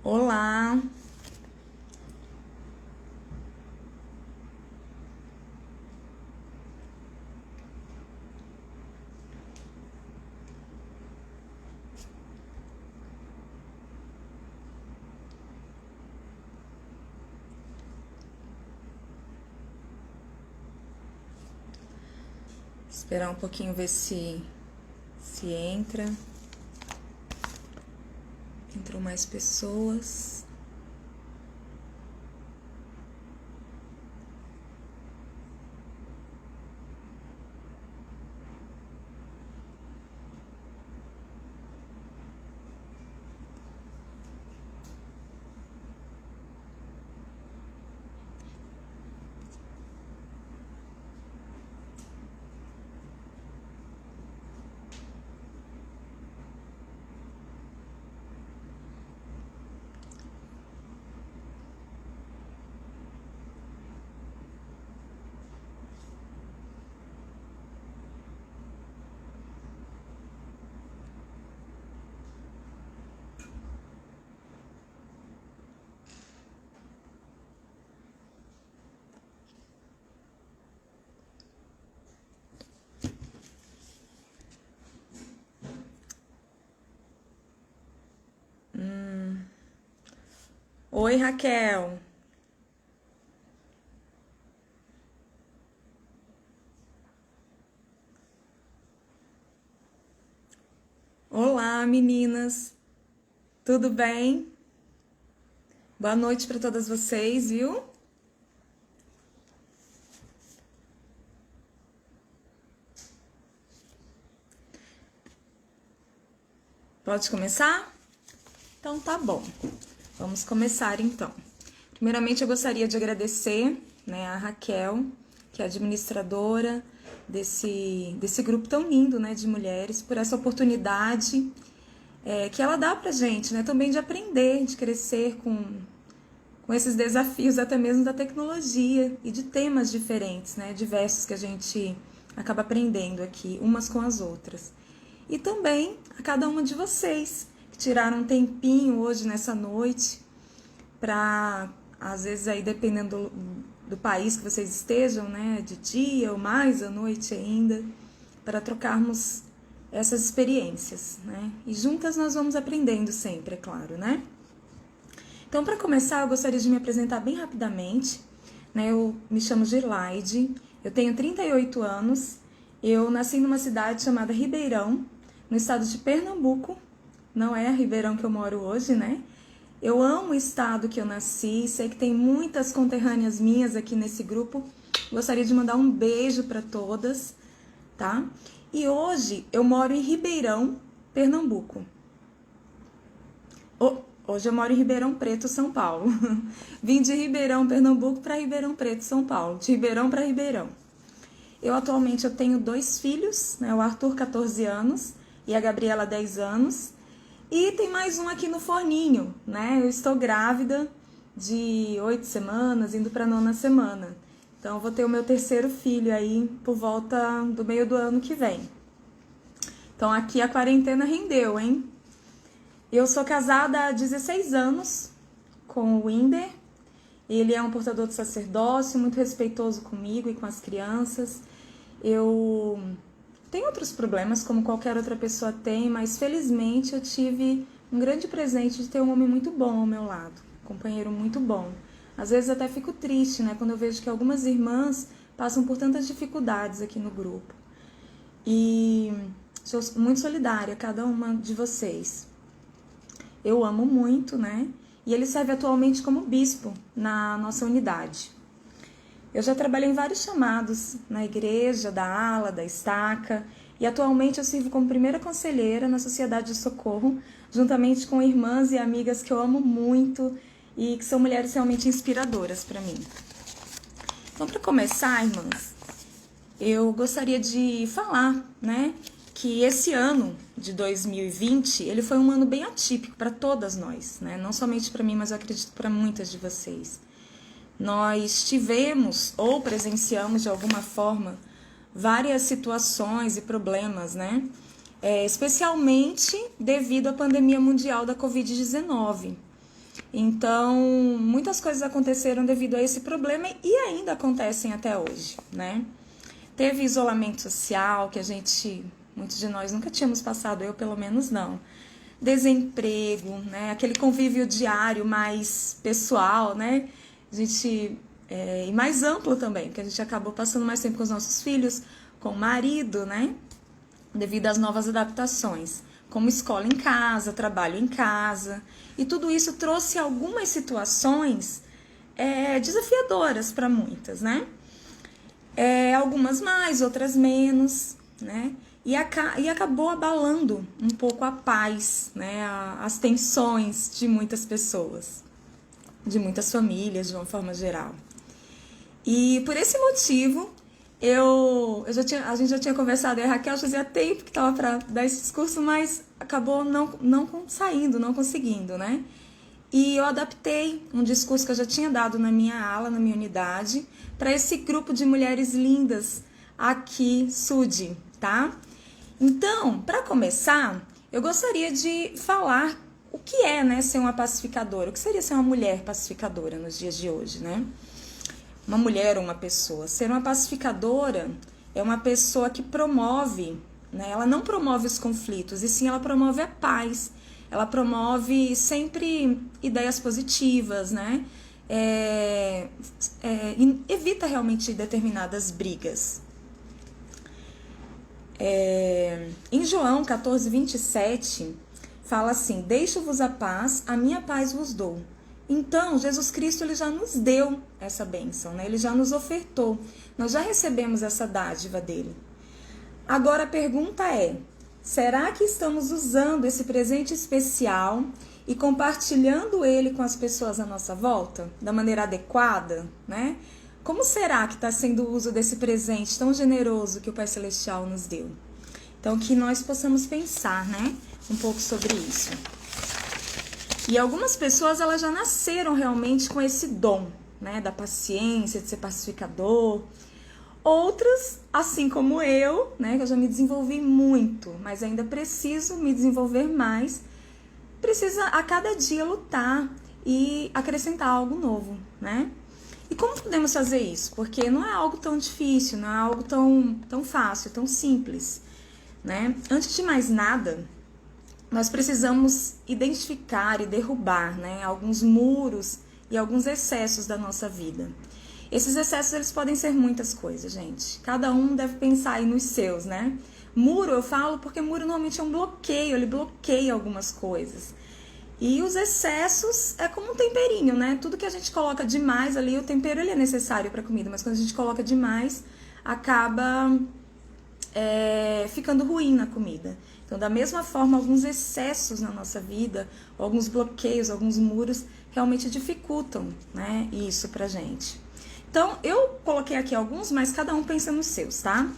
Olá! Esperar um pouquinho ver se entra. Entram mais pessoas. Oi, Raquel. Olá, meninas. Tudo bem? Boa noite para todas vocês, viu? Pode começar? Então tá bom. Vamos começar então. Primeiramente eu gostaria de agradecer, a Raquel, que é administradora desse grupo tão lindo, de mulheres, por essa oportunidade que ela dá pra gente, também de aprender, de crescer com esses desafios até mesmo da tecnologia e de temas diferentes, diversos que a gente acaba aprendendo aqui, umas com as outras. E também a cada uma de vocês que tiraram um tempinho hoje nessa noite para, às vezes aí dependendo do país que vocês estejam, de dia ou mais à noite ainda, para trocarmos essas experiências, E juntas nós vamos aprendendo sempre, é claro, Então, para começar, eu gostaria de me apresentar bem rapidamente, Eu me chamo Girlaide, eu tenho 38 anos, eu nasci numa cidade chamada Ribeirão, no estado de Pernambuco, não é a Ribeirão que eu moro hoje, Eu amo o estado que eu nasci, sei que tem muitas conterrâneas minhas aqui nesse grupo, gostaria de mandar um beijo para todas, tá? E hoje eu moro em Ribeirão, Pernambuco. Hoje eu moro em Ribeirão Preto, São Paulo. Vim de Ribeirão, Pernambuco para Ribeirão Preto, São Paulo, de Ribeirão para Ribeirão. Atualmente eu tenho 2 filhos, o Arthur, 14 anos, e a Gabriela, 10 anos. E tem mais um aqui no forninho, Eu estou grávida de 8 semanas, indo para a 9ª semana. Então, eu vou ter o meu 3º filho aí por volta do meio do ano que vem. Então, aqui a quarentena rendeu, hein? Eu sou casada há 16 anos com o Winder. Ele é um portador de sacerdócio, muito respeitoso comigo e com as crianças. Eu tenho outros problemas, como qualquer outra pessoa tem, mas felizmente eu tive um grande presente de ter um homem muito bom ao meu lado, um companheiro muito bom. Às vezes até fico triste, quando eu vejo que algumas irmãs passam por tantas dificuldades aqui no grupo. E sou muito solidária a cada uma de vocês. Eu amo muito, E ele serve atualmente como bispo na nossa unidade. Eu já trabalhei em vários chamados na igreja, da ala, da estaca, e atualmente eu sirvo como primeira conselheira na Sociedade de Socorro, juntamente com irmãs e amigas que eu amo muito e que são mulheres realmente inspiradoras para mim. Então, para começar, irmãs, eu gostaria de falar, que esse ano de 2020, ele foi um ano bem atípico para todas nós, Não somente para mim, mas eu acredito para muitas de vocês. Nós tivemos ou presenciamos de alguma forma várias situações e problemas, especialmente devido à pandemia mundial da Covid-19. Então, muitas coisas aconteceram devido a esse problema e ainda acontecem até hoje, né? Teve isolamento social, que muitos de nós nunca tínhamos passado, eu pelo menos não. Desemprego, né? Aquele convívio diário mais pessoal, né? E mais amplo também, porque a gente acabou passando mais tempo com os nossos filhos, com o marido, né? Devido às novas adaptações, como escola em casa, trabalho em casa. E tudo isso trouxe algumas situações desafiadoras para muitas, né? Algumas mais, outras menos, né? E acabou abalando um pouco a paz, né? As tensões de muitas pessoas, de muitas famílias, de uma forma geral. E por esse motivo, a gente já tinha conversado, e a Raquel fazia tempo que estava para dar esse discurso, mas acabou não conseguindo, né? E eu adaptei um discurso que eu já tinha dado na minha ala, na minha unidade, para esse grupo de mulheres lindas aqui, SUD, tá? Então, para começar, eu gostaria de falar o que é, né, ser uma pacificadora, o que seria ser uma mulher pacificadora nos dias de hoje, né? Uma mulher ou uma pessoa. Ser uma pacificadora é uma pessoa que promove, né? Ela não promove os conflitos, e sim ela promove a paz. Ela promove sempre ideias positivas, né? Evita realmente determinadas brigas. Em João 14:27, fala assim: deixo-vos a paz, a minha paz vos dou. Então, Jesus Cristo ele já nos deu essa bênção, né? Ele já nos ofertou. Nós já recebemos essa dádiva dele. Agora a pergunta é: será que estamos usando esse presente especial e compartilhando ele com as pessoas à nossa volta da maneira adequada, né? Como será que está sendo o uso desse presente tão generoso que o Pai Celestial nos deu? Então, que nós possamos pensar, né, um pouco sobre isso. E algumas pessoas, elas já nasceram realmente com esse dom, né, da paciência, de ser pacificador. Outras, assim como eu, né, que eu já me desenvolvi muito, mas ainda preciso me desenvolver mais, precisa a cada dia lutar e acrescentar algo novo, né? E como podemos fazer isso? Porque não é algo tão difícil, não é algo tão fácil, tão simples, né? Antes de mais nada, nós precisamos identificar e derrubar, né, alguns muros e alguns excessos da nossa vida. Esses excessos, eles podem ser muitas coisas, gente. Cada um deve pensar aí nos seus, né? Muro, eu falo porque muro normalmente é um bloqueio, ele bloqueia algumas coisas. E os excessos é como um temperinho, né? Tudo que a gente coloca demais ali, o tempero ele é necessário para a comida, mas quando a gente coloca demais, acaba ficando ruim na comida. Então, da mesma forma, alguns excessos na nossa vida, alguns bloqueios, alguns muros, realmente dificultam, né, isso pra gente. Então, eu coloquei aqui alguns, mas cada um pensa nos seus, tá?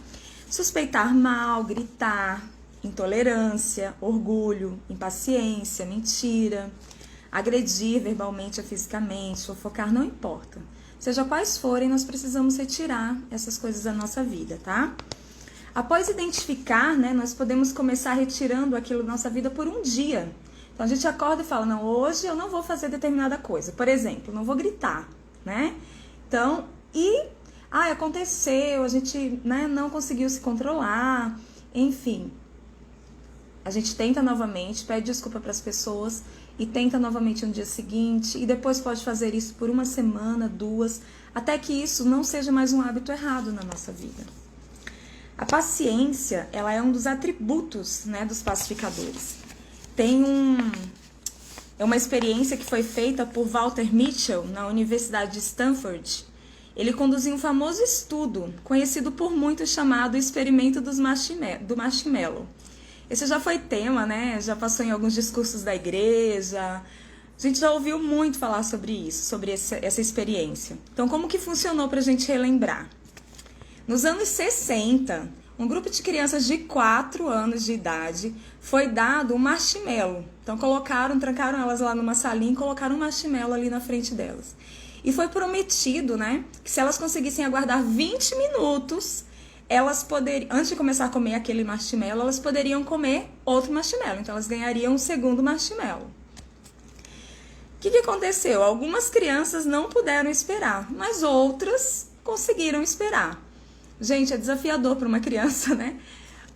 Suspeitar mal, gritar, intolerância, orgulho, impaciência, mentira, agredir verbalmente ou fisicamente, fofocar, não importa. Seja quais forem, nós precisamos retirar essas coisas da nossa vida, tá? Após identificar, né, nós podemos começar retirando aquilo da nossa vida por um dia. Então, a gente acorda e fala, não, hoje eu não vou fazer determinada coisa. Por exemplo, não vou gritar, né? Então, aconteceu, a gente, né, não conseguiu se controlar, enfim. A gente tenta novamente, pede desculpa para as pessoas e tenta novamente no dia seguinte. E depois pode fazer isso por uma semana, 2, até que isso não seja mais um hábito errado na nossa vida. A paciência, ela é um dos atributos, né, dos pacificadores. É uma experiência que foi feita por Walter Mitchell na Universidade de Stanford. Ele conduziu um famoso estudo, conhecido por muitos chamado Experimento do Marshmallow. Esse já foi tema, né? Já passou em alguns discursos da igreja. A gente já ouviu muito falar sobre isso, sobre essa experiência. Então, como que funcionou para a gente relembrar? Nos anos 60, um grupo de crianças de 4 anos de idade foi dado um marshmallow. Então, trancaram elas lá numa salinha e colocaram um marshmallow ali na frente delas. E foi prometido, né, que se elas conseguissem aguardar 20 minutos, elas poderiam, antes de começar a comer aquele marshmallow, elas poderiam comer outro marshmallow. Então, elas ganhariam um segundo marshmallow. que aconteceu? Algumas crianças não puderam esperar, mas outras conseguiram esperar. Gente, é desafiador para uma criança, né?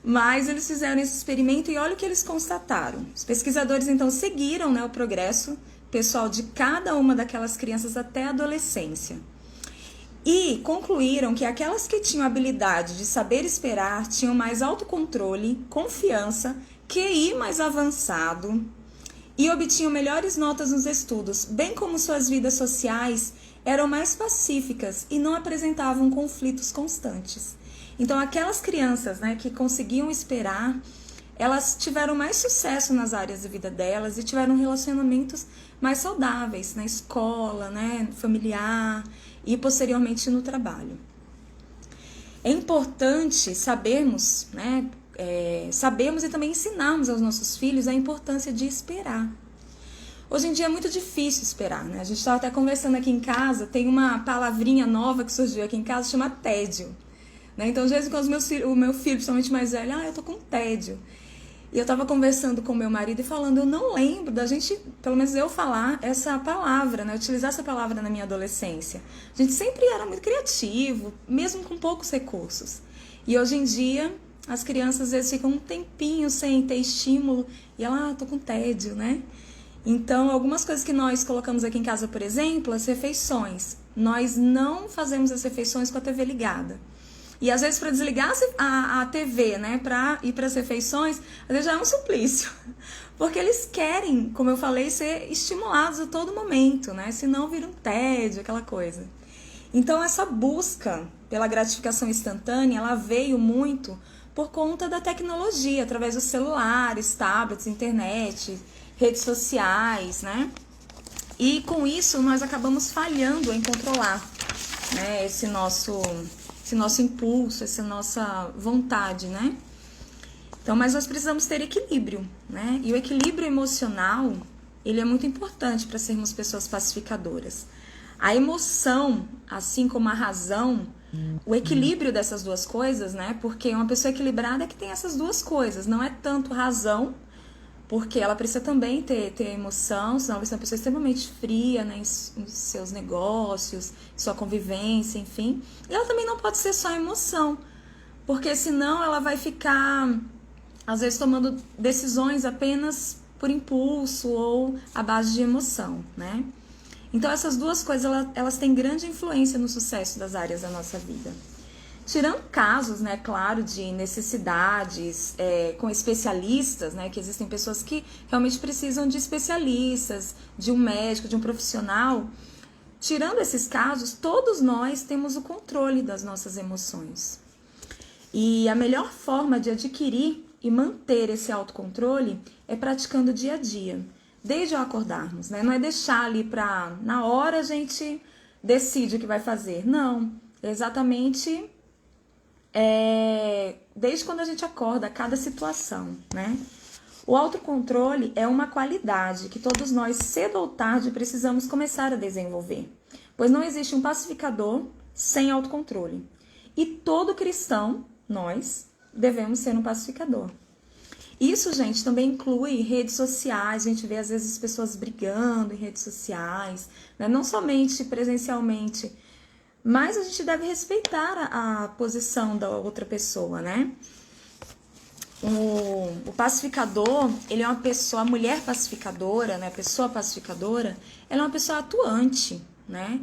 Mas eles fizeram esse experimento e olha o que eles constataram. Os pesquisadores, então, seguiram, né, o progresso pessoal de cada uma daquelas crianças até a adolescência. E concluíram que aquelas que tinham habilidade de saber esperar tinham mais autocontrole, confiança, QI mais avançado e obtinham melhores notas nos estudos, bem como suas vidas sociais eram mais pacíficas e não apresentavam conflitos constantes. Então, aquelas crianças, né, que conseguiam esperar, elas tiveram mais sucesso nas áreas da vida delas e tiveram relacionamentos mais saudáveis na escola, né, familiar e posteriormente no trabalho. É importante sabermos, né, sabermos e também ensinarmos aos nossos filhos a importância de esperar. Hoje em dia é muito difícil esperar, né? A gente estava até conversando aqui em casa, tem uma palavrinha nova que surgiu aqui em casa, chama tédio. Né? Então, às vezes, quando o meu filho, principalmente mais velho, eu tô com tédio. E eu tava conversando com meu marido e falando, eu não lembro da gente, pelo menos eu falar essa palavra, né? Utilizar essa palavra na minha adolescência. A gente sempre era muito criativo, mesmo com poucos recursos. E hoje em dia, as crianças às vezes ficam um tempinho sem ter estímulo e ela, tô com tédio, né? Então, algumas coisas que nós colocamos aqui em casa, por exemplo, as refeições. Nós não fazemos as refeições com a TV ligada. E às vezes para desligar a TV, né, para ir para as refeições, às vezes já é um suplício. Porque eles querem, como eu falei, ser estimulados a todo momento, né? Senão vira um tédio, aquela coisa. Então essa busca pela gratificação instantânea, ela veio muito por conta da tecnologia, através dos celulares, tablets, internet, redes sociais, né? E com isso nós acabamos falhando em controlar, né, esse nosso impulso, essa nossa vontade, né? Então, mas nós precisamos ter equilíbrio, né? E o equilíbrio emocional, ele é muito importante para sermos pessoas pacificadoras. A emoção, assim como a razão, o equilíbrio dessas duas coisas, né? Porque uma pessoa equilibrada é que tem essas duas coisas, não é tanto razão, porque ela precisa também ter emoção, senão ela vai ser uma pessoa extremamente fria, né, em seus negócios, sua convivência, enfim. E ela também não pode ser só emoção, porque senão ela vai ficar, às vezes, tomando decisões apenas por impulso ou à base de emoção, né? Então, essas duas coisas, elas têm grande influência no sucesso das áreas da nossa vida. Tirando casos, né, claro, de necessidades com especialistas, né, que existem pessoas que realmente precisam de especialistas, de um médico, de um profissional. Tirando esses casos, todos nós temos o controle das nossas emoções. E a melhor forma de adquirir e manter esse autocontrole é praticando dia a dia, desde ao acordarmos, né? Não é deixar ali para na hora a gente decide o que vai fazer. Não, é exatamente desde quando a gente acorda, cada situação, né? O autocontrole é uma qualidade que todos nós, cedo ou tarde, precisamos começar a desenvolver, pois não existe um pacificador sem autocontrole. E todo cristão, nós, devemos ser um pacificador. Isso, gente, também inclui redes sociais. A gente vê, às vezes, as pessoas brigando em redes sociais, né? Não somente presencialmente, mas a gente deve respeitar a posição da outra pessoa, né? O pacificador, ele é uma pessoa, a mulher pacificadora, né? A pessoa pacificadora, ela é uma pessoa atuante, né?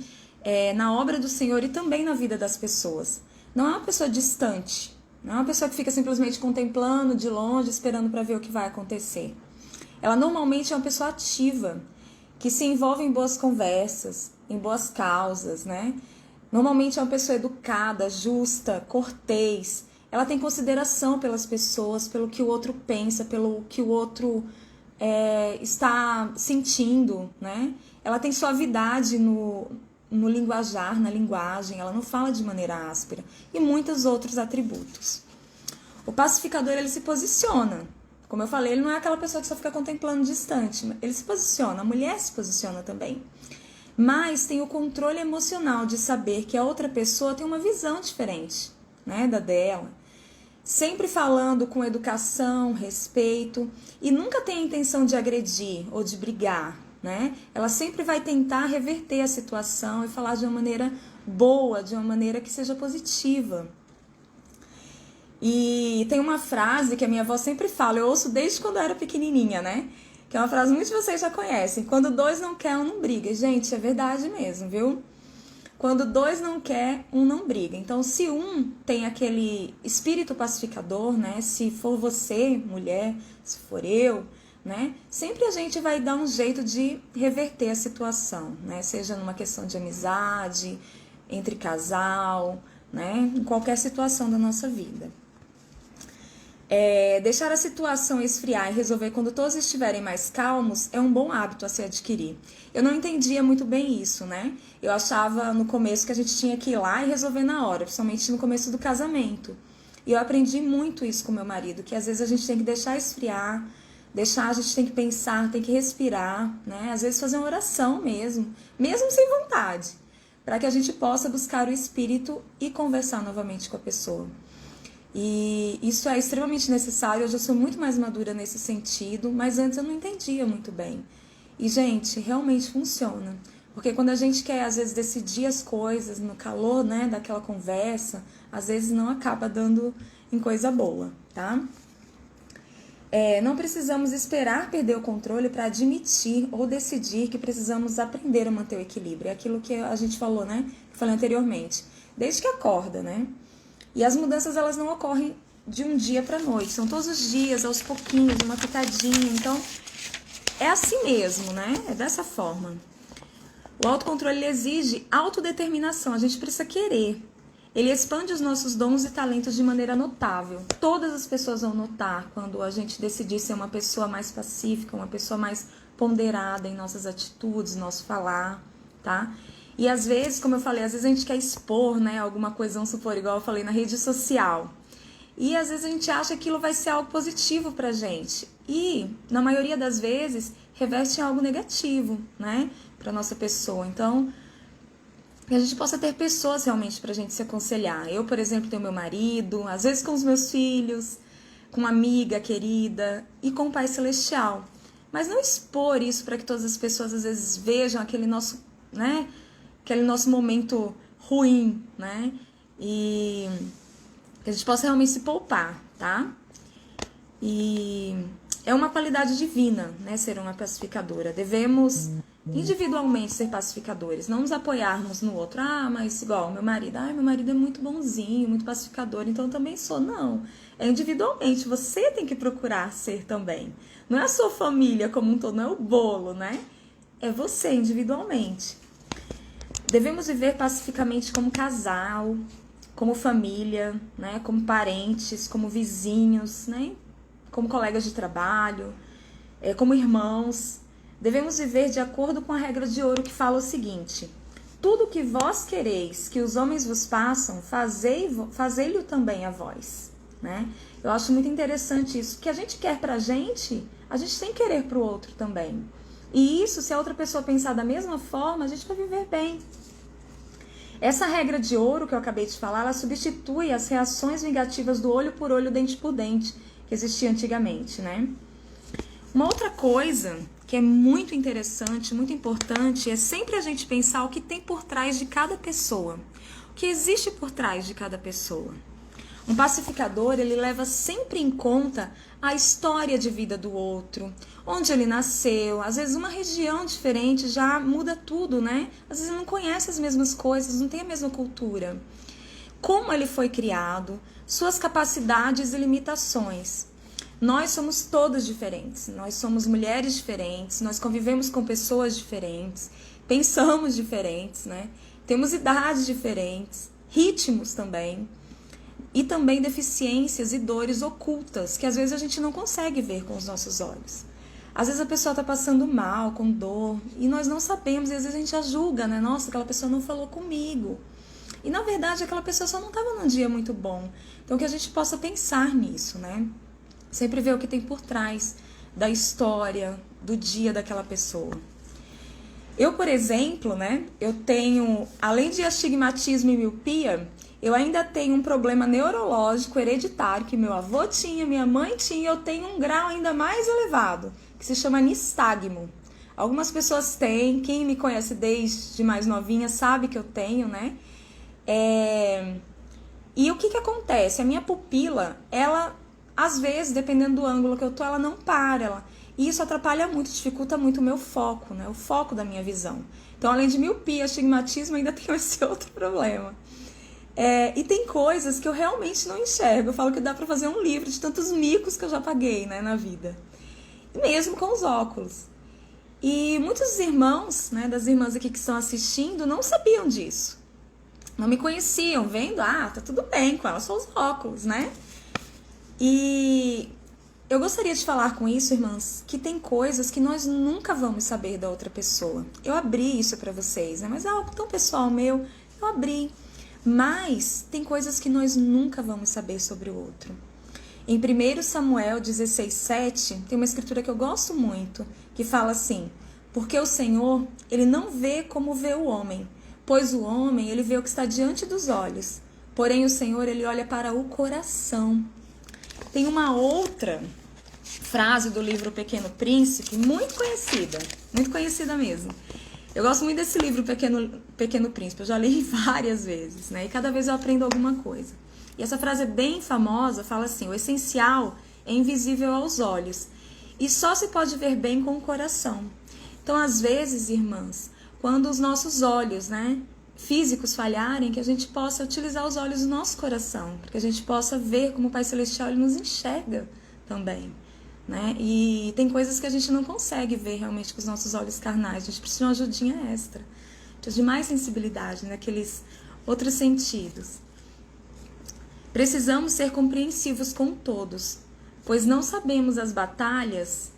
Na obra do Senhor e também na vida das pessoas. Não é uma pessoa distante, não é uma pessoa que fica simplesmente contemplando de longe, esperando para ver o que vai acontecer. Ela normalmente é uma pessoa ativa, que se envolve em boas conversas, em boas causas, né? Normalmente é uma pessoa educada, justa, cortês. Ela tem consideração pelas pessoas, pelo que o outro pensa, pelo que o outro está sentindo, né? Ela tem suavidade no linguajar, na linguagem, ela não fala de maneira áspera. E muitos outros atributos. O pacificador, ele se posiciona. Como eu falei, ele não é aquela pessoa que só fica contemplando distante. Ele se posiciona, a mulher se posiciona também. Mas tem o controle emocional de saber que a outra pessoa tem uma visão diferente, né, da dela. Sempre falando com educação, respeito, e nunca tem a intenção de agredir ou de brigar, né? Ela sempre vai tentar reverter a situação e falar de uma maneira boa, de uma maneira que seja positiva. E tem uma frase que a minha avó sempre fala, eu ouço desde quando eu era pequenininha, né? Que é uma frase que muitos de vocês já conhecem. Quando dois não quer, um não briga. Gente, é verdade mesmo, viu? Quando dois não quer, um não briga. Então, se um tem aquele espírito pacificador, né? Se for você, mulher, se for eu, né? Sempre a gente vai dar um jeito de reverter a situação, né? Seja numa questão de amizade, entre casal, né? Em qualquer situação da nossa vida. Deixar a situação esfriar e resolver quando todos estiverem mais calmos é um bom hábito a se adquirir. Eu não entendia muito bem isso, né? Eu achava no começo que a gente tinha que ir lá e resolver na hora, principalmente no começo do casamento. E eu aprendi muito isso com meu marido, que às vezes a gente tem que deixar esfriar, a gente tem que pensar, tem que respirar, né? Às vezes fazer uma oração mesmo sem vontade, para que a gente possa buscar o Espírito e conversar novamente com a pessoa. E isso é extremamente necessário, hoje eu sou muito mais madura nesse sentido, mas antes eu não entendia muito bem. E, gente, realmente funciona. Porque quando a gente quer, às vezes, decidir as coisas no calor, né, daquela conversa, às vezes não acaba dando em coisa boa, tá? Não precisamos esperar perder o controle para admitir ou decidir que precisamos aprender a manter o equilíbrio. É aquilo que a gente falou, né? Que falei anteriormente. Desde que acorda, né? E as mudanças, elas não ocorrem de um dia para a noite. São todos os dias, aos pouquinhos, uma pitadinha. Então, é assim mesmo, né? É dessa forma. O autocontrole, ele exige autodeterminação. A gente precisa querer. Ele expande os nossos dons e talentos de maneira notável. Todas as pessoas vão notar quando a gente decidir ser uma pessoa mais pacífica, uma pessoa mais ponderada em nossas atitudes, nosso falar, tá? E às vezes, como eu falei, às vezes a gente quer expor, né, alguma coisa, vamos supor, igual eu falei, na rede social. E às vezes a gente acha que aquilo vai ser algo positivo pra gente. E, na maioria das vezes, reveste em algo negativo, né, pra nossa pessoa. Então, que a gente possa ter pessoas realmente pra gente se aconselhar. Eu, por exemplo, tenho meu marido, às vezes com os meus filhos, com uma amiga querida e com o Pai Celestial. Mas não expor isso para que todas as pessoas, às vezes, vejam aquele nosso, né, aquele nosso momento ruim, né? E que a gente possa realmente se poupar, tá? E é uma qualidade divina, né? Ser uma pacificadora. Devemos individualmente ser pacificadores, não nos apoiarmos no outro. Ah, mas igual meu marido. Ah, meu marido é muito bonzinho, muito pacificador, então eu também sou. Não. É individualmente. Você tem que procurar ser também. Não é a sua família como um todo, não é o bolo, né? É você individualmente. Devemos viver pacificamente como casal, como família, né? Como parentes, como vizinhos, né? Como colegas de trabalho, como irmãos. Devemos viver de acordo com a regra de ouro que fala o seguinte: tudo que vós quereis que os homens vos façam, fazei-lhe também a vós, né? Eu acho muito interessante isso. O que a gente quer pra gente, a gente tem que querer pro outro também. E isso, se a outra pessoa pensar da mesma forma, a gente vai viver bem. Essa regra de ouro que eu acabei de falar, ela substitui as reações vingativas do olho por olho, dente por dente, que existia antigamente, né? Uma outra coisa que é muito interessante, muito importante, é sempre a gente pensar o que tem por trás de cada pessoa. O que existe por trás de cada pessoa. Um pacificador, ele leva sempre em conta a história de vida do outro, onde ele nasceu. Às vezes uma região diferente já muda tudo, né? Às vezes não conhece as mesmas coisas, não tem a mesma cultura. Como ele foi criado, suas capacidades e limitações. Nós somos todos diferentes, nós somos mulheres diferentes, nós convivemos com pessoas diferentes, pensamos diferentes, né? Temos idades diferentes, ritmos também. E também deficiências e dores ocultas, que às vezes a gente não consegue ver com os nossos olhos. Às vezes a pessoa está passando mal, com dor, e nós não sabemos, e às vezes a gente já julga, né? Nossa, aquela pessoa não falou comigo. E na verdade aquela pessoa só não estava num dia muito bom. Então que a gente possa pensar nisso, né? Sempre ver o que tem por trás da história, do dia daquela pessoa. Eu, por exemplo, né? Eu tenho, além de astigmatismo e miopia, eu ainda tenho um problema neurológico hereditário que meu avô tinha, minha mãe tinha, e eu tenho um grau ainda mais elevado, que se chama nistagmo. Algumas pessoas têm, quem me conhece desde mais novinha sabe que eu tenho, né? E o que acontece? A minha pupila, ela, às vezes, dependendo do ângulo que eu tô, ela não para. E isso atrapalha muito, dificulta muito o meu foco, né? O foco da minha visão. Então, além de miopia, astigmatismo, ainda tenho esse outro problema. E tem coisas que eu realmente não enxergo. Eu falo que dá pra fazer um livro de tantos micos que eu já paguei, né, na vida. Mesmo com os óculos. E muitos irmãos, né, das irmãs aqui que estão assistindo, não sabiam disso. Não me conheciam, vendo, tá tudo bem com ela, só os óculos, né? E eu gostaria de falar com isso, irmãs, que tem coisas que nós nunca vamos saber da outra pessoa. Eu abri isso pra vocês, né? Mas é algo tão pessoal meu, eu abri. Mas tem coisas que nós nunca vamos saber sobre o outro. Em 1 Samuel 16:7, tem uma escritura que eu gosto muito, que fala assim: porque o Senhor, ele não vê como vê o homem, pois o homem, ele vê o que está diante dos olhos, porém o Senhor, ele olha para o coração. Tem uma outra frase do livro Pequeno Príncipe, muito conhecida mesmo. Eu gosto muito desse livro Pequeno Príncipe, eu já li várias vezes, né? E cada vez eu aprendo alguma coisa. E essa frase é bem famosa, fala assim: o essencial é invisível aos olhos e só se pode ver bem com o coração. Então, às vezes, irmãs, quando os nossos olhos, né, físicos falharem, que a gente possa utilizar os olhos do nosso coração, para que a gente possa ver como o Pai Celestial ele nos enxerga também, né? E tem coisas que a gente não consegue ver realmente com os nossos olhos carnais, a gente precisa de uma ajudinha extra, precisa de mais sensibilidade naqueles outros sentidos. Precisamos ser compreensivos com todos, pois não sabemos as batalhas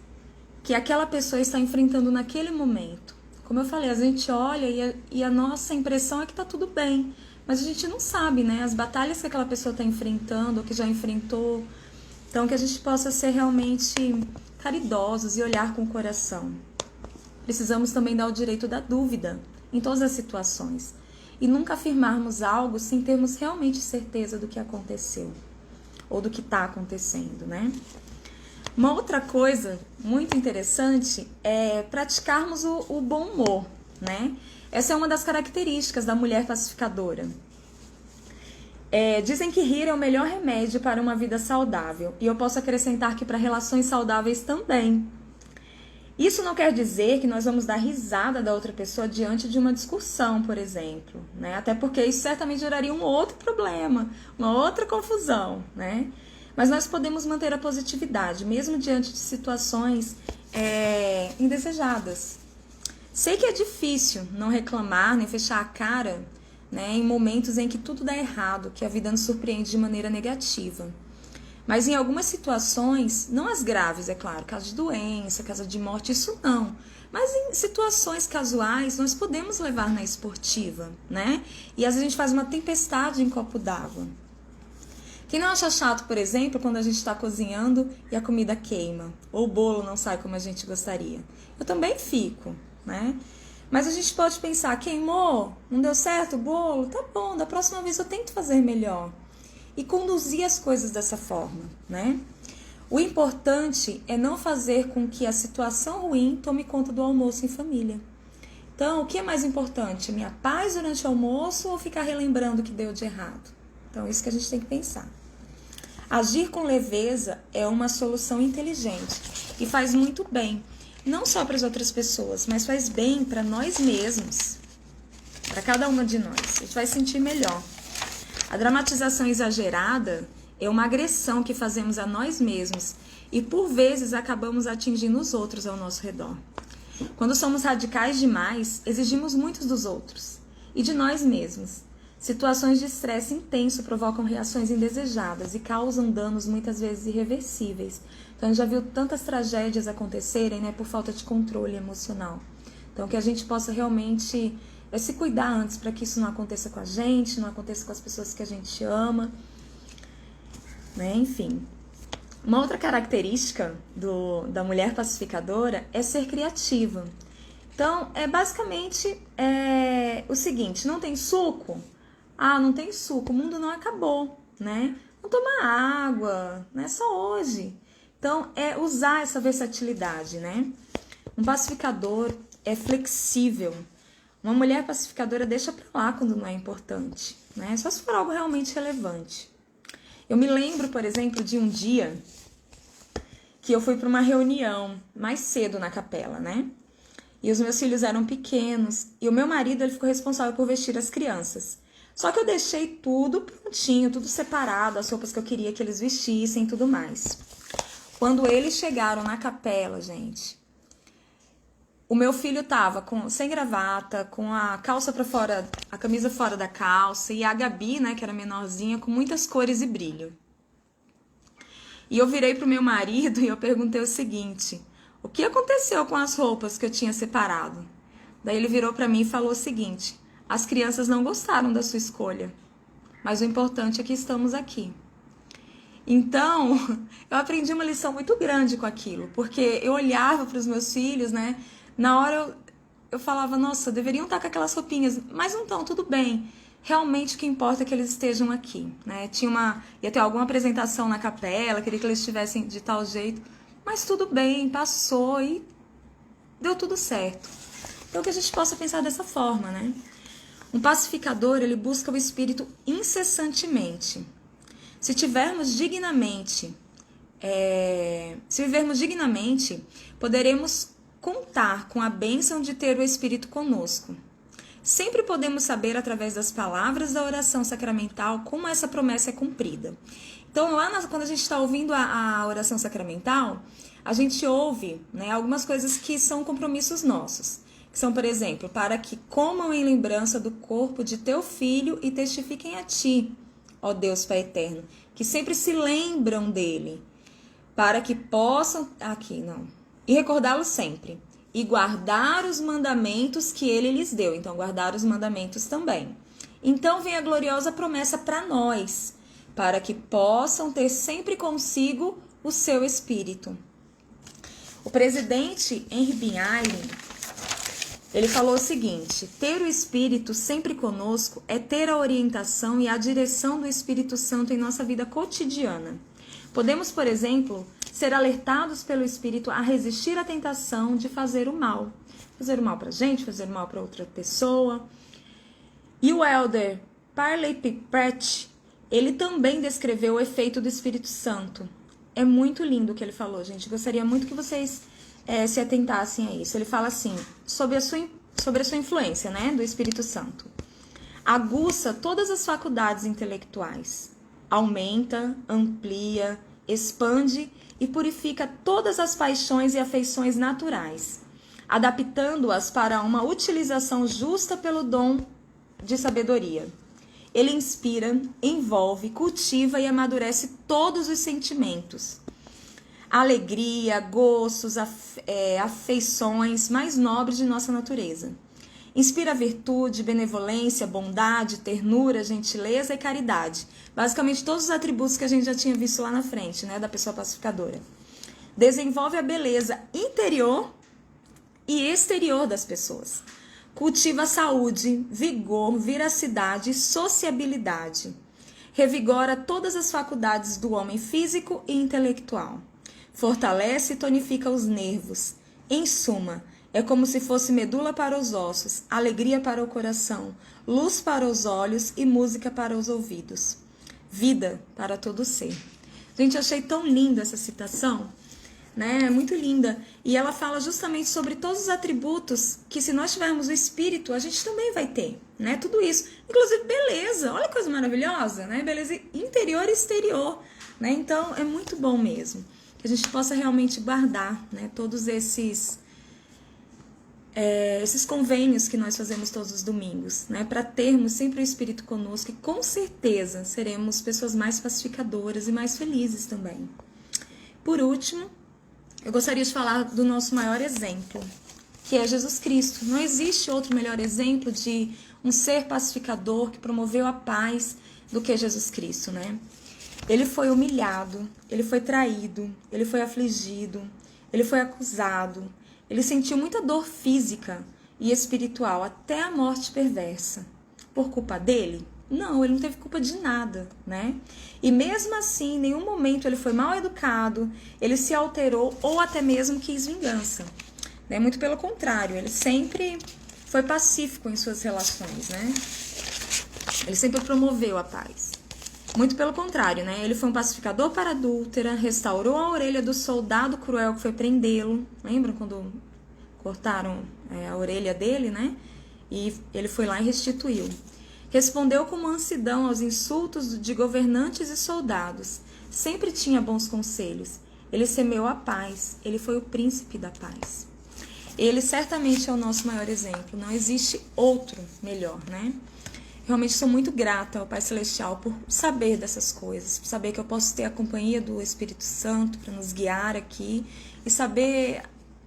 que aquela pessoa está enfrentando naquele momento. Como eu falei, a gente olha e a nossa impressão é que está tudo bem, mas a gente não sabe, né, as batalhas que aquela pessoa está enfrentando ou que já enfrentou. Então, que a gente possa ser realmente caridosos e olhar com o coração. Precisamos também dar o direito da dúvida em todas as situações e nunca afirmarmos algo sem termos realmente certeza do que aconteceu ou do que está acontecendo, né? Uma outra coisa muito interessante é praticarmos o bom humor, né? Essa é uma das características da mulher pacificadora. Dizem que rir é o melhor remédio para uma vida saudável, e eu posso acrescentar que para relações saudáveis também. Isso não quer dizer que nós vamos dar risada da outra pessoa diante de uma discussão, por exemplo, né? Até porque isso certamente geraria um outro problema, uma outra confusão, né? Mas nós podemos manter a positividade, mesmo diante de situações indesejadas. Sei que é difícil não reclamar, nem fechar a cara, né, em momentos em que tudo dá errado, que a vida nos surpreende de maneira negativa. Mas em algumas situações, não as graves, é claro, caso de doença, caso de morte, isso não. Mas em situações casuais, nós podemos levar na esportiva, né? E às vezes a gente faz uma tempestade em copo d'água. Quem não acha chato, por exemplo, quando a gente está cozinhando e a comida queima, ou o bolo não sai como a gente gostaria? Eu também fico, né? Mas a gente pode pensar, queimou, não deu certo o bolo? Tá bom, da próxima vez eu tento fazer melhor. E conduzir as coisas dessa forma, né? O importante é não fazer com que a situação ruim tome conta do almoço em família. Então, o que é mais importante? Minha paz durante o almoço ou ficar relembrando o que deu de errado? Então, isso que a gente tem que pensar. Agir com leveza é uma solução inteligente e faz muito bem, não só para as outras pessoas, mas faz bem para nós mesmos, para cada uma de nós. A gente vai sentir melhor. A dramatização exagerada é uma agressão que fazemos a nós mesmos e, por vezes, acabamos atingindo os outros ao nosso redor. Quando somos radicais demais, exigimos muito dos outros e de nós mesmos. Situações de estresse intenso provocam reações indesejadas e causam danos muitas vezes irreversíveis. Então, a gente já viu tantas tragédias acontecerem, né, por falta de controle emocional. Então, que a gente possa realmente se cuidar antes para que isso não aconteça com a gente, não aconteça com as pessoas que a gente ama, né? Enfim. Uma outra característica da mulher pacificadora é ser criativa. Então, basicamente o seguinte: não tem suco? Não tem suco, o mundo não acabou, né? Não toma água, não é só hoje. Então, é usar essa versatilidade, né? Um pacificador é flexível. Uma mulher pacificadora deixa pra lá quando não é importante, né? Só se for algo realmente relevante. Eu me lembro, por exemplo, de um dia que eu fui para uma reunião mais cedo na capela, né? E os meus filhos eram pequenos e o meu marido ele ficou responsável por vestir as crianças. Só que eu deixei tudo prontinho, tudo separado, as roupas que eu queria que eles vestissem e tudo mais. Quando eles chegaram na capela, gente, o meu filho tava sem gravata, com a calça para fora, a camisa fora da calça, e a Gabi, né, que era menorzinha, com muitas cores e brilho. E eu virei pro meu marido e eu perguntei o seguinte: o que aconteceu com as roupas que eu tinha separado? Daí ele virou para mim e falou o seguinte: as crianças não gostaram da sua escolha, mas o importante é que estamos aqui. Então, eu aprendi uma lição muito grande com aquilo, porque eu olhava para os meus filhos, né? Na hora eu falava, nossa, deveriam estar com aquelas roupinhas, mas não estão, tudo bem. Realmente o que importa é que eles estejam aqui, né? Ia ter alguma apresentação na capela, queria que eles estivessem de tal jeito, mas tudo bem, passou e deu tudo certo. Então que a gente possa pensar dessa forma, né? Um pacificador, ele busca o espírito incessantemente. Se vivermos dignamente, poderemos contar com a bênção de ter o Espírito conosco. Sempre podemos saber, através das palavras da oração sacramental, como essa promessa é cumprida. Então, quando a gente está ouvindo a oração sacramental, a gente ouve, né, algumas coisas que são compromissos nossos. Que são, por exemplo, para que comam em lembrança do corpo de teu filho e testifiquem a ti, ó Deus Pai Eterno, que sempre se lembram dele, para que possam... E recordá-lo sempre. E guardar os mandamentos que ele lhes deu. Então, guardar os mandamentos também. Então, vem a gloriosa promessa para nós, para que possam ter sempre consigo o seu espírito. O presidente Henry Binhaile, ele falou o seguinte: ter o Espírito sempre conosco é ter a orientação e a direção do Espírito Santo em nossa vida cotidiana. Podemos, por exemplo, ser alertados pelo Espírito a resistir à tentação de fazer o mal. Fazer o mal para a gente, fazer o mal para outra pessoa. E o elder Parley P. Pratt, ele também descreveu o efeito do Espírito Santo. É muito lindo o que ele falou, gente. Gostaria muito que vocês se atentassem a isso. Ele fala assim, sobre a sua influência, né, do Espírito Santo. Aguça todas as faculdades intelectuais. Aumenta, amplia, expande e purifica todas as paixões e afeições naturais, adaptando-as para uma utilização justa pelo dom de sabedoria. Ele inspira, envolve, cultiva e amadurece todos os sentimentos. Alegria, gostos, afeições mais nobres de nossa natureza. Inspira virtude, benevolência, bondade, ternura, gentileza e caridade. Basicamente todos os atributos que a gente já tinha visto lá na frente, né, da pessoa pacificadora. Desenvolve a beleza interior e exterior das pessoas. Cultiva a saúde, vigor, veracidade e sociabilidade. Revigora todas as faculdades do homem físico e intelectual. Fortalece e tonifica os nervos. Em suma, é como se fosse medula para os ossos, alegria para o coração, luz para os olhos e música para os ouvidos. Vida para todo ser. Gente, eu achei tão linda essa citação, né? Muito linda. E ela fala justamente sobre todos os atributos que, se nós tivermos o Espírito, a gente também vai ter, né? Tudo isso. Inclusive beleza. Olha que coisa maravilhosa, né? Beleza interior e exterior, né? Então, é muito bom mesmo que a gente possa realmente guardar, né, todos esses convênios que nós fazemos todos os domingos, né, para termos sempre o Espírito conosco e com certeza seremos pessoas mais pacificadoras e mais felizes também. Por último, eu gostaria de falar do nosso maior exemplo, que é Jesus Cristo. Não existe outro melhor exemplo de um ser pacificador que promoveu a paz do que Jesus Cristo, né? Ele foi humilhado, ele foi traído, ele foi afligido, ele foi acusado, ele sentiu muita dor física e espiritual, até a morte perversa. Por culpa dele? Não, ele não teve culpa de nada, né? E mesmo assim, em nenhum momento ele foi mal educado, ele se alterou ou até mesmo quis vingança. né? Muito pelo contrário, ele sempre foi pacífico em suas relações, né? Ele sempre promoveu a paz. Muito pelo contrário, né? Ele foi um pacificador para a adúltera, restaurou a orelha do soldado cruel que foi prendê-lo. Lembram quando cortaram a orelha dele, né? E ele foi lá e restituiu. Respondeu com mansidão aos insultos de governantes e soldados. Sempre tinha bons conselhos. Ele semeou a paz. Ele foi o príncipe da paz. Ele certamente é o nosso maior exemplo. Não existe outro melhor, né? Realmente sou muito grata ao Pai Celestial por saber dessas coisas, por saber que eu posso ter a companhia do Espírito Santo para nos guiar aqui e saber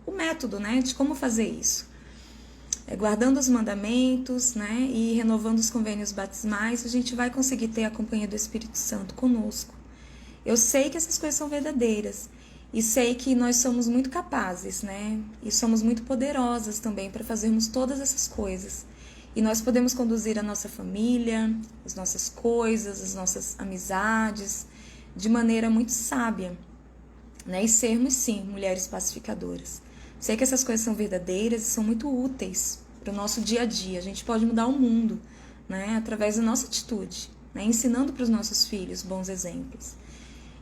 o método, né, de como fazer isso. Guardando os mandamentos, né, e renovando os convênios batismais, a gente vai conseguir ter a companhia do Espírito Santo conosco. Eu sei que essas coisas são verdadeiras e sei que nós somos muito capazes, né, e somos muito poderosas também para fazermos todas essas coisas. E nós podemos conduzir a nossa família, as nossas coisas, as nossas amizades, de maneira muito sábia, né? E sermos, sim, mulheres pacificadoras. Sei que essas coisas são verdadeiras e são muito úteis para o nosso dia a dia. A gente pode mudar o mundo, né? Através da nossa atitude, né? Ensinando para os nossos filhos bons exemplos.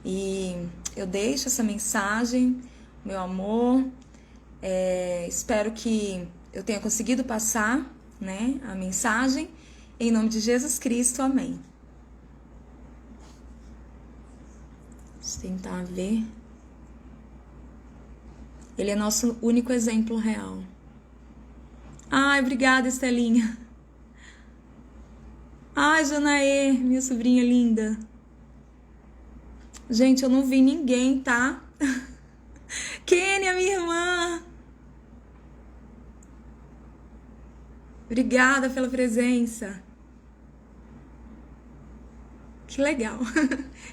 E eu deixo essa mensagem, meu amor. Espero que eu tenha conseguido passar, né, a mensagem, em nome de Jesus Cristo, amém. Deixa eu tentar ver. Ele é nosso único exemplo real. Ai, obrigada, Estelinha. Ai, Janaê, minha sobrinha linda. Gente, eu não vi ninguém, tá? Kênia, minha irmã. Obrigada pela presença. Que legal.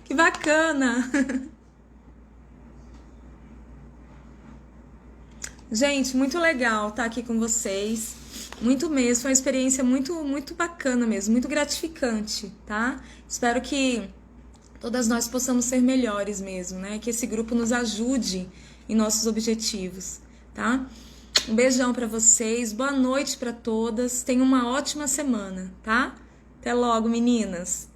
Que bacana. Gente, muito legal estar aqui com vocês. Muito mesmo. Foi uma experiência muito bacana mesmo. Muito gratificante, tá? Espero que todas nós possamos ser melhores mesmo, né? Que esse grupo nos ajude em nossos objetivos, tá? Um beijão pra vocês, boa noite pra todas, tenham uma ótima semana, tá? Até logo, meninas!